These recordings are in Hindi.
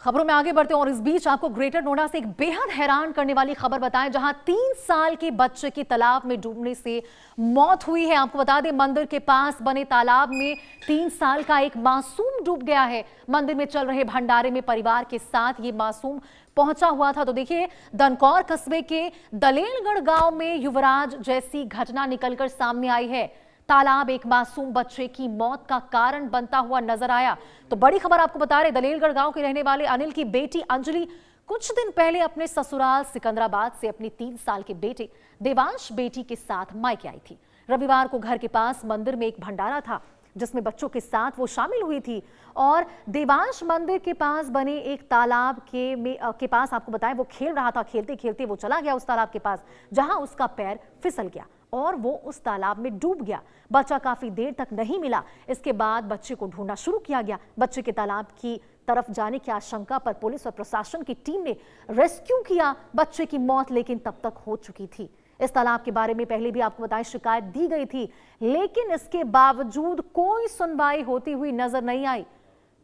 खबरों में आगे बढ़ते हैं और इस बीच आपको ग्रेटर नोएडा से एक बेहद हैरान करने वाली खबर बताएं, जहां 3 साल के बच्चे की तालाब में डूबने से मौत हुई है। आपको बता दें, मंदिर के पास बने तालाब में 3 साल का एक मासूम डूब गया है। मंदिर में चल रहे भंडारे में परिवार के साथ ये मासूम पहुंचा हुआ था। तो देखिए, दनकौर कस्बे के दलेलगढ़ गांव में युवराज जैसी घटना निकलकर सामने आई है। तालाब एक मासूम बच्चे की मौत का कारण बनता हुआ नजर आया। तो बड़ी खबर आपको बता रहे, दलेलगढ़ गांव के रहने वाले अनिल की बेटी अंजलि कुछ दिन पहले अपने ससुराल सिकंदराबाद से अपनी 3 साल के बेटे देवांश बेटी के साथ मायके आई थी। रविवार को घर के पास मंदिर में एक भंडारा था जिसमें बच्चों के साथ वो शामिल हुई थी और देवांश मंदिर के पास बने एक तालाब के पास आपको बताएं वो खेल रहा था। खेलते खेलते वो चला गया उस तालाब के पास, जहां उसका पैर फिसल गया और वो उस तालाब में डूब गया। बच्चा काफी देर तक नहीं मिला। इसके बाद बच्चे को ढूंढना शुरू किया गया। बच्चे के तालाब की तरफ जाने की आशंका पर पुलिस और प्रशासन की टीम ने रेस्क्यू किया। बच्चे की मौत लेकिन तब तक हो चुकी थी। इस तालाब के बारे में पहले भी आपको बताएं शिकायत दी गई थी, लेकिन इसके बावजूद कोई सुनवाई होती हुई नजर नहीं आई।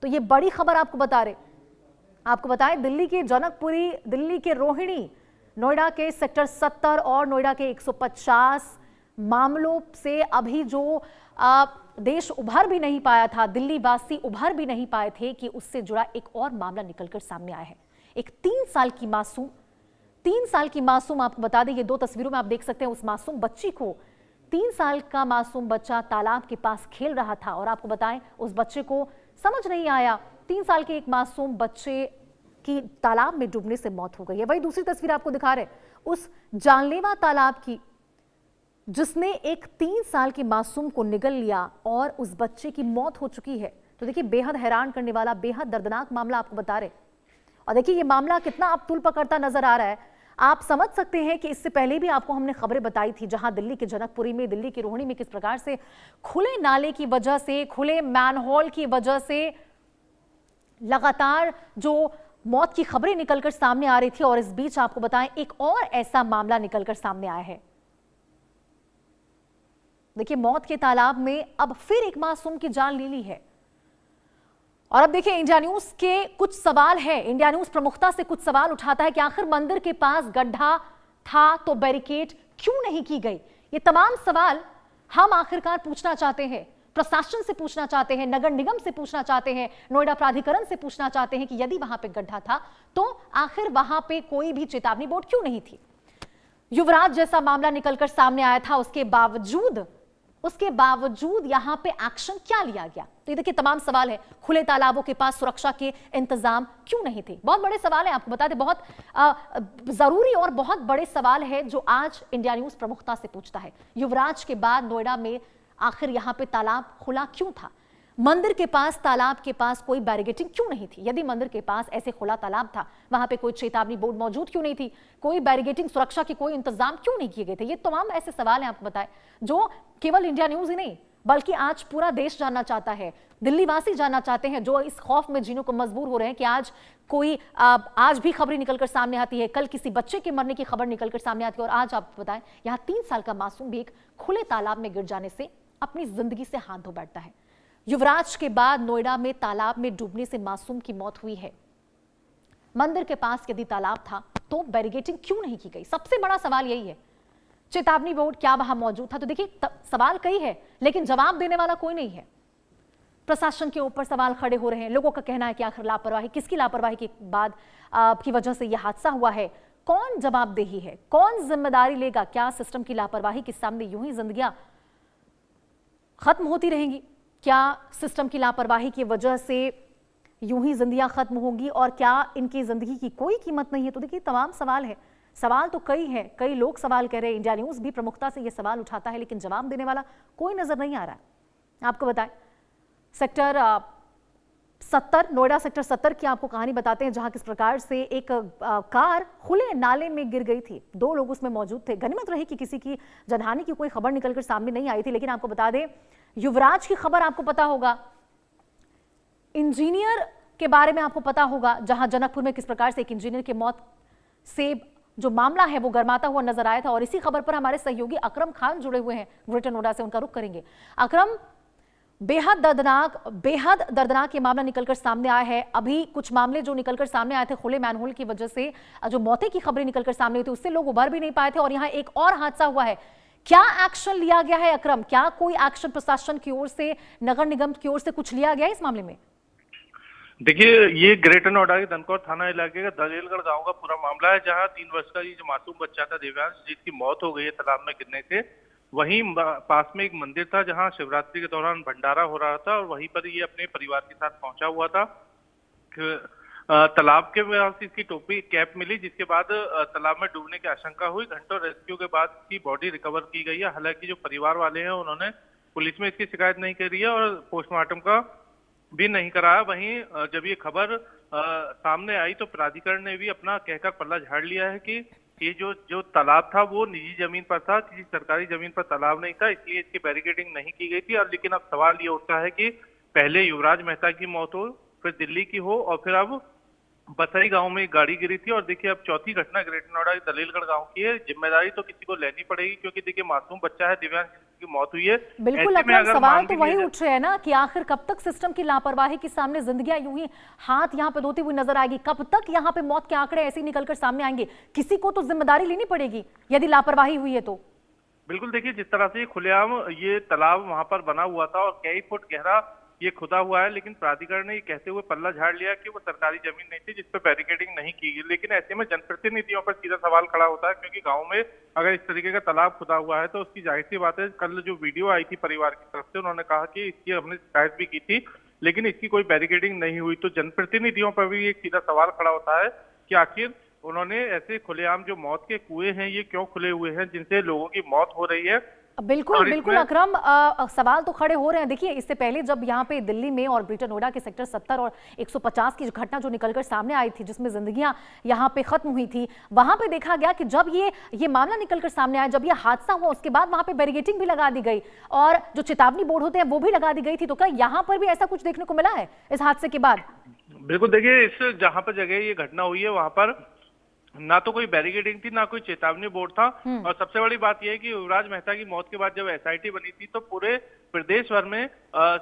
तो ये बड़ी खबर आपको बता रहे, आपको बताएं दिल्ली के जनकपुरी, दिल्ली के रोहिणी, नोएडा के सेक्टर 70 और नोएडा के 150 मामलों से अभी जो देश उभर भी नहीं पाया था, दिल्ली वासी उभर भी नहीं पाए थे कि उससे जुड़ा एक और मामला निकलकर सामने आया है। एक 3 साल की मासूम आपको बता दें, ये 2 तस्वीरों में आप देख सकते हैं उस मासूम बच्ची को। 3 साल का मासूम बच्चा तालाब के पास खेल रहा था और आपको बताएं उस बच्चे को समझ नहीं आया। 3 साल के एक मासूम बच्चे की तालाब में डूबने से मौत हो गई है। वही दूसरी तस्वीर आपको दिखा रहे उस जानलेवा तालाब की, जिसने एक 3 साल के मासूम को निगल लिया और उस बच्चे की मौत हो चुकी है। तो देखिए, बेहद हैरान करने वाला, बेहद दर्दनाक मामला आपको बता रहे। और देखिए, ये मामला कितना अब तूल पकड़ता नजर आ रहा है। आप समझ सकते हैं कि इससे पहले भी आपको हमने खबरें बताई थी, जहां दिल्ली के जनकपुरी में, दिल्ली के रोहिणी में किस प्रकार से खुले नाले की वजह से, खुले मैनहोल की वजह से लगातार जो मौत की खबरें निकलकर सामने आ रही थी। और इस बीच आपको बताएं एक और ऐसा मामला निकलकर सामने आया है। देखिए, मौत के तालाब में अब फिर एक मासूम की जान ले ली है। और अब देखिए, इंडिया न्यूज के कुछ सवाल है। इंडिया न्यूज प्रमुखता से कुछ सवाल उठाता है कि आखिर मंदिर के पास गड्ढा था तो बैरिकेड क्यों नहीं की गई। ये तमाम सवाल हम आखिरकार पूछना चाहते हैं, प्रशासन से पूछना चाहते हैं, नगर निगम से पूछना चाहते हैं, नोएडा प्राधिकरण से पूछना चाहते हैं कि यदि वहां पे गड्ढा था तो आखिर वहां पे कोई भी चेतावनी बोर्ड क्यों नहीं थी। युवराज जैसा मामला निकलकर सामने आया था, उसके बावजूद यहां पे एक्शन क्या लिया गया। तो ये देखिए, तमाम सवाल है। खुले तालाबों के पास सुरक्षा के इंतजाम क्यों नहीं थे। बहुत बड़े सवाल है, आपको बता दें, बहुत जरूरी और बहुत बड़े सवाल है जो आज इंडिया न्यूज प्रमुखता से पूछता है। युवराज के बाद नोएडा में आखिर यहां पे तालाब खुला क्यों था। मंदिर के पास, तालाब के पास कोई बैरिकेडिंग क्यों नहीं थी। यदि मंदिर के पास ऐसे खुला तालाब था, वहां पे कोई चेतावनी बोर्ड मौजूद क्यों नहीं थी, कोई बैरिकेडिंग, सुरक्षा के कोई इंतजाम क्यों नहीं किए गए थे। ये तमाम ऐसे सवाल हैं, आपको बताएं, जो केवल इंडिया न्यूज ही नहीं बल्कि आज पूरा देश जानना चाहता है, दिल्ली वासी जानना चाहते हैं, जो इस खौफ में जीने को मजबूर हो रहे हैं कि आज भी खबरें निकलकर सामने आती है, कल किसी बच्चे के मरने की खबर निकलकर सामने आती है और आज आपको बताएं यहां 3 साल का मासूम भी एक खुले तालाब में गिर जाने से अपनी जिंदगी से हाथ धो बैठता है। युवराज के बाद नोएडा में तालाब में डूबने से मासूम की मौत हुई है। मंदिर के पास यदि तालाब था तो बैरिकेडिंग क्यों नहीं की गई। सबसे बड़ा सवाल यही है। चेतावनी बोर्ड क्या वहां मौजूद था। तो देखिए, सवाल कई है लेकिन जवाब देने वाला कोई नहीं है। प्रशासन के ऊपर सवाल खड़े हो रहे हैं। लोगों का कहना है कि आखिर लापरवाही, किसकी लापरवाही के बाद की वजह से यह हादसा हुआ है। कौन जवाबदेही है, कौन जिम्मेदारी लेगा। क्या सिस्टम की लापरवाही के सामने यूं ही जिंदगियां खत्म होती रहेंगी। क्या सिस्टम की लापरवाही की वजह से यूं ही जिंदगियां खत्म होंगी और क्या इनकी जिंदगी की कोई कीमत नहीं है। तो देखिए, तमाम सवाल है। सवाल तो कई हैं, कई लोग सवाल कह रहे हैं। इंडिया न्यूज भी प्रमुखता से यह सवाल उठाता है लेकिन जवाब देने वाला कोई नजर नहीं आ रहा है। आपको बताएं, सेक्टर 70, नोएडा सेक्टर 70 की आपको कहानी बताते हैं, जहां किस प्रकार से एक कार खुले नाले में गिर गई थी। 2 लोग उसमें मौजूद थे। गनीमत रही कि किसी की जनहानि की कोई खबर निकलकर सामने नहीं आई थी। लेकिन आपको बता दें, युवराज की खबर आपको पता होगा, इंजीनियर के बारे में आपको पता होगा, जहां जनकपुर में किस प्रकार से एक इंजीनियर की मौत से जो मामला है वो गर्माता हुआ नजर आया था। और इसी खबर पर हमारे सहयोगी अकरम खान जुड़े हुए हैं ग्रेटर नोएडा से, उनका रुख करेंगे। अकरम, बेहद दर्दनाक ये मामला निकलकर सामने आया है। अभी कुछ मामले जो निकलकर सामने आए थे खुले मैनहोल की वजह से, जो मौतें की खबरें निकलकर सामने आई थी, उससे लोग उभर भी नहीं पाए थे। और यहाँ एक और हादसा हुआ है। क्या एक्शन लिया गया है अकरम? क्या कोई एक्शन प्रशासन की ओर से, नगर निगम की ओर से कुछ लिया गया है इस मामले में? देखिए, ये ग्रेटर नोएडा के धनकौर थाना इलाके का दलेलगढ़ गांव का पूरा मामला है, जहां 3 वर्ष का ये जो मासूम बच्चा था दिव्यांश, जिसकी मौत हो गई है तालाब में गिरने से। वहीं पास में एक मंदिर था जहां शिवरात्रि के दौरान भंडारा हो रहा था, और वहीं पर ये अपने परिवार के साथ पहुंचा हुआ था। तालाब के पास इसकी टोपी कैप मिली, जिसके बाद तालाब में डूबने की आशंका हुई। घंटों रेस्क्यू के बाद इसकी बॉडी रिकवर की गई है। हालांकि जो परिवार वाले हैं उन्होंने पुलिस में इसकी शिकायत नहीं करी है और पोस्टमार्टम का भी नहीं कराया। वहीं जब ये खबर सामने आई तो प्राधिकरण ने भी अपना कहकर पल्ला झाड़ लिया है कि ये जो तालाब था वो निजी जमीन पर था, किसी सरकारी जमीन पर तालाब नहीं था, इसलिए इसकी बैरिकेडिंग नहीं की गई थी। और लेकिन अब सवाल ये उठता है कि पहले युवराज मेहता की मौत हो, फिर दिल्ली की हो, और फिर अब बसई गांव में एक गाड़ी गिरी थी, और देखिए अब चौथी घटना ग्रेटर नोएडा के दलेलगढ़ गांव की है। जिम्मेदारी तो किसी को लेनी पड़ेगी, क्योंकि देखिए मासूम बच्चा है, दिव्यांग की मौत हुई है। बिल्कुल अकरम, सवाल तो वही उठ रहे हैं ना कि आखिर कब तक सिस्टम की लापरवाही के सामने जिंदगियां यूं ही हाथ यहाँ पे धोती हुई नजर आएगी? कब तक यहाँ पे मौत के आंकड़े ऐसे निकलकर सामने आएंगे? किसी को तो जिम्मेदारी लेनी पड़ेगी यदि लापरवाही हुई है तो। बिल्कुल, देखिए जिस तरह से खुलेआम ये तालाब वहां पर बना हुआ था और कई फुट गहरा ये खुदा हुआ है, लेकिन प्राधिकरण ने ये कहते हुए पल्ला झाड़ लिया कि वो सरकारी जमीन नहीं थी जिस पर बैरिकेडिंग नहीं की गई। लेकिन ऐसे में जनप्रतिनिधियों पर सीधा सवाल खड़ा होता है, क्योंकि गांव में अगर इस तरीके का तालाब खुदा हुआ है तो उसकी जाहिर सी बात है। कल जो वीडियो आई थी परिवार की तरफ से, उन्होंने कहा कि इसकी हमने शिकायत भी की थी, लेकिन इसकी कोई बैरिकेडिंग नहीं हुई। तो जनप्रतिनिधियों पर भी एक सीधा सवाल खड़ा होता है कि आखिर उन्होंने ऐसे खुलेआम जो मौत के कुएं हैं ये क्यों खुले हुए हैं, जिनसे लोगों की मौत हो रही है। बिल्कुल बिल्कुल अकरम, सवाल तो खड़े हो रहे हैं। देखिए, इससे पहले जब यहाँ पे दिल्ली में और ग्रेटर नोएडा के सेक्टर 70 और 150 की घटना जो निकलकर सामने आई थी, जिसमें जिंदगियां यहाँ पे खत्म हुई थी, वहां पे देखा गया कि जब ये मामला निकलकर सामने आया, जब ये हादसा हुआ, उसके बाद वहां पे बैरिकेडिंग भी लगा दी गई और जो चेतावनी बोर्ड होते हैं वो भी लगा दी गई थी। तो क्या यहाँ पर भी ऐसा कुछ देखने को मिला है इस हादसे के बाद? बिल्कुल, देखिए इस जहां पर जगह ये घटना हुई है वहां पर ना तो कोई बैरिकेडिंग थी, ना कोई चेतावनी बोर्ड था। और सबसे बड़ी बात यह है कि युवराज मेहता की मौत के बाद जब एसआईटी बनी थी तो पूरे प्रदेश भर में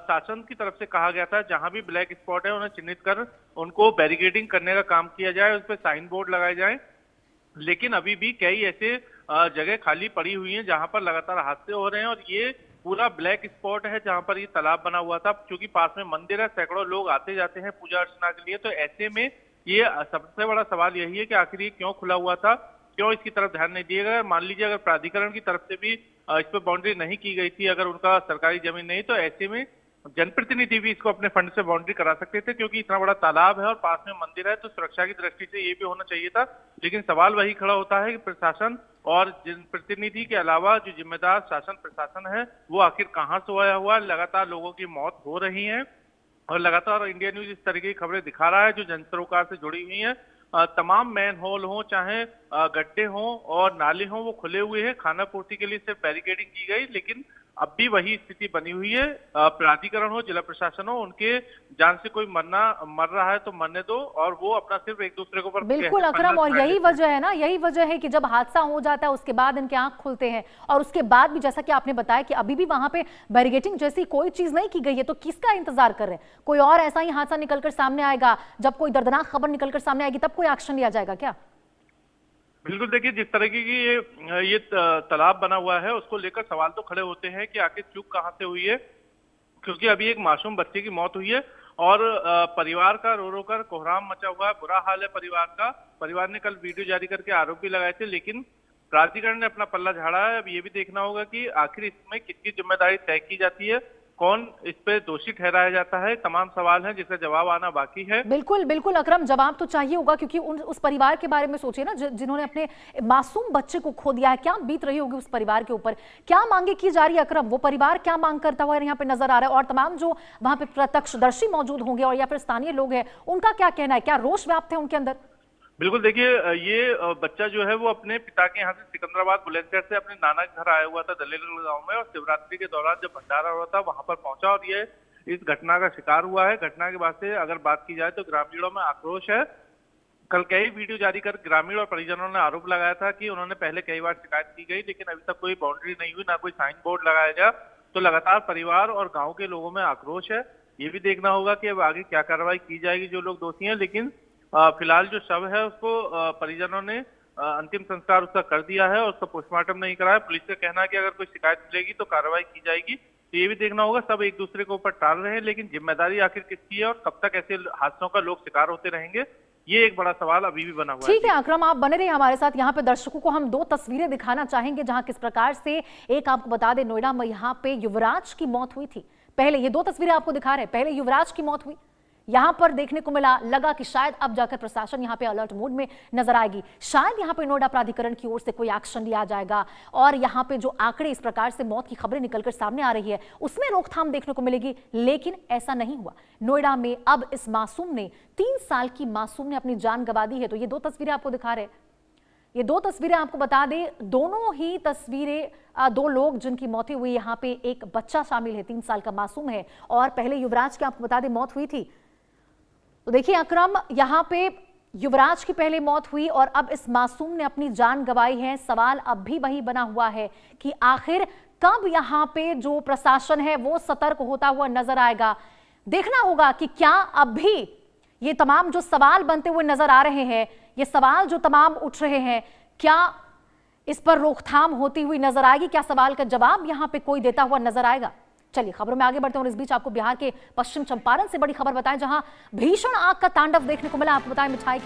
शासन की तरफ से कहा गया था जहां भी ब्लैक स्पॉट है उन्हें चिन्हित कर उनको बैरिकेडिंग करने का काम किया जाए, उस पर साइन बोर्ड लगाए जाए। लेकिन अभी भी कई ऐसे जगह खाली पड़ी हुई है जहां पर लगातार हादसे हो रहे हैं, और ये पूरा ब्लैक स्पॉट है जहां पर ये तालाब बना हुआ था। क्योंकि पास में मंदिर है, सैकड़ों लोग आते जाते हैं पूजा अर्चना के लिए। तो ऐसे में ये सबसे बड़ा सवाल यही है कि आखिर ये क्यों खुला हुआ था, क्यों इसकी तरफ ध्यान नहीं दिया गया। मान लीजिए अगर प्राधिकरण की तरफ से भी इस पर बाउंड्री नहीं की गई थी, अगर उनका सरकारी जमीन नहीं, तो ऐसे में जनप्रतिनिधि भी इसको अपने फंड से बाउंड्री करा सकते थे, क्योंकि इतना बड़ा तालाब है और पास में मंदिर है, तो सुरक्षा की दृष्टि से ये भी होना चाहिए था। लेकिन सवाल वही खड़ा होता है कि प्रशासन और जनप्रतिनिधि के अलावा जो जिम्मेदार शासन प्रशासन है वो आखिर कहाँ सोया हुआ। लगातार लोगों की मौत हो रही है और लगातार इंडिया न्यूज इस तरीके की खबरें दिखा रहा है जो जन सरोकार से जुड़ी हुई है। तमाम मैन होल हो, चाहे गड्ढे हों और नाले हों, वो खुले हुए हैं। खाना पूर्ति के लिए सिर्फ बैरिकेडिंग की गई, लेकिन अब भी वही स्थिति बनी हुई है। प्राधिकरण हो, जिला प्रशासन हो, उनके जान से कोई मर रहा है तो मरने दो, और वो अपना सिर्फ एक दूसरे के ऊपर। बिल्कुल अकरम, और यही वजह है ना, यही वजह है कि जब हादसा हो जाता है उसके बाद इनके आंख खुलते हैं, और उसके बाद भी जैसा कि आपने बताया कि अभी भी वहां पे बैरिकेडिंग जैसी कोई चीज नहीं की गई है। तो किसका इंतजार कर रहे हैं? कोई और ऐसा ही हादसा निकलकर सामने आएगा, जब कोई दर्दनाक खबर निकलकर सामने आएगी तब कोई एक्शन लिया जाएगा क्या? बिल्कुल, देखिए जिस तरीके की ये तालाब बना हुआ है उसको लेकर सवाल तो खड़े होते हैं कि आखिर चूक कहां से हुई है, क्योंकि अभी एक मासूम बच्चे की मौत हुई है और परिवार का रो रो कर कोहराम मचा हुआ है। बुरा हाल है परिवार का। परिवार ने कल वीडियो जारी करके आरोप भी लगाए थे, लेकिन प्राधिकरण ने अपना पल्ला झाड़ा है। अब ये भी देखना होगा कि आखिर इसमें किसकी जिम्मेदारी तय की जाती है, कौन इस पे दोषी ठहराया जाता है। तमाम सवाल हैं जिसका जवाब आना बाकी है। बिल्कुल बिल्कुल अकरम, जवाब तो चाहिए होगा, क्योंकि उस परिवार के बारे में सोचिए ना जिन्होंने अपने मासूम बच्चे को खो दिया है। क्या बीत रही होगी उस परिवार के ऊपर? क्या मांगे की जा रही है अकरम? वो परिवार क्या मांग करता हुआ यहाँ पे नजर आ रहा है? और तमाम जो वहां पे प्रत्यक्षदर्शी मौजूद होंगे और या फिर स्थानीय लोग हैं, उनका क्या कहना है? क्या रोष व्याप्त है उनके अंदर? बिल्कुल, देखिए ये बच्चा जो है वो अपने पिता के यहाँ से सिकंदराबाद बुलंदशहर से अपने नाना के घर आया हुआ था दलेलगढ़ गांव में, और शिवरात्रि के दौरान जब भंडारा हुआ था वहां पर पहुंचा और ये इस घटना का शिकार हुआ है। घटना के बाद से अगर बात की जाए तो ग्रामीणों में आक्रोश है। कल कई वीडियो जारी कर ग्रामीण और परिजनों ने आरोप लगाया था कि उन्होंने पहले कई बार शिकायत की गई, लेकिन अभी तक कोई बाउंड्री नहीं हुई, ना कोई साइन बोर्ड लगाया गया। तो लगातार परिवार और गांव के लोगों में आक्रोश है। ये भी देखना होगा कि अब आगे क्या कार्रवाई की जाएगी जो लोग दोषी हैं, लेकिन फिलहाल जो शव है उसको परिजनों ने अंतिम संस्कार उसका कर दिया है और उसका पोस्टमार्टम नहीं कराया। पुलिस का कहना है कि अगर कोई शिकायत मिलेगी तो कार्रवाई की जाएगी। तो ये भी देखना होगा, सब एक दूसरे के ऊपर टाल रहे हैं, लेकिन जिम्मेदारी आखिर किसकी है और कब तक ऐसे हादसों का लोग शिकार होते रहेंगे, ये एक बड़ा सवाल अभी भी बना हुआ है। ठीक है अकरम, आप बने रहे हमारे साथ। यहाँ पे दर्शकों को हम 2 तस्वीरें दिखाना चाहेंगे जहां किस प्रकार से, एक आपको बता दें, नोएडा में यहाँ पे युवराज की मौत हुई थी। पहले ये 2 तस्वीरें आपको दिखा रहे हैं, पहले युवराज की मौत हुई, यहां पर देखने को मिला, लगा कि शायद अब जाकर प्रशासन यहां पे अलर्ट मोड में नजर आएगी, शायद यहां पे नोएडा प्राधिकरण की ओर से कोई एक्शन लिया जाएगा और यहां पे जो आंकड़े इस प्रकार से मौत की खबरें निकलकर सामने आ रही है उसमें रोकथाम देखने को मिलेगी। लेकिन ऐसा नहीं हुआ। नोएडा में अब इस मासूम ने, 3 साल की मासूम ने अपनी जान गंवा दी है। तो ये 2 तस्वीरें आपको दिखा रहे हैं, ये 2 तस्वीरें आपको बता दें, दोनों ही तस्वीरें 2 लोग जिनकी मौतें हुई, यहाँ पे एक बच्चा शामिल है, 3 साल का मासूम है, और पहले युवराज की आपको बता दें मौत हुई थी। तो देखिए अकरम, यहाँ पे युवराज की पहले मौत हुई और अब इस मासूम ने अपनी जान गंवाई है। सवाल अब भी वही बना हुआ है कि आखिर कब यहाँ पे जो प्रशासन है वो सतर्क होता हुआ नजर आएगा। देखना होगा कि क्या अब भी ये तमाम जो सवाल बनते हुए नजर आ रहे हैं, ये सवाल जो तमाम उठ रहे हैं, क्या इस पर रोकथाम होती हुई नजर आएगी, क्या सवाल का जवाब यहाँ पे कोई देता हुआ नजर आएगा। चलिए खबरों में आगे बढ़ते हैं और इस बीच आपको बिहार के पश्चिम चंपारण से बड़ी खबर बताएं, जहां भीषण आग का तांडव देखने को मिला। आपको बताएं, मिठाई की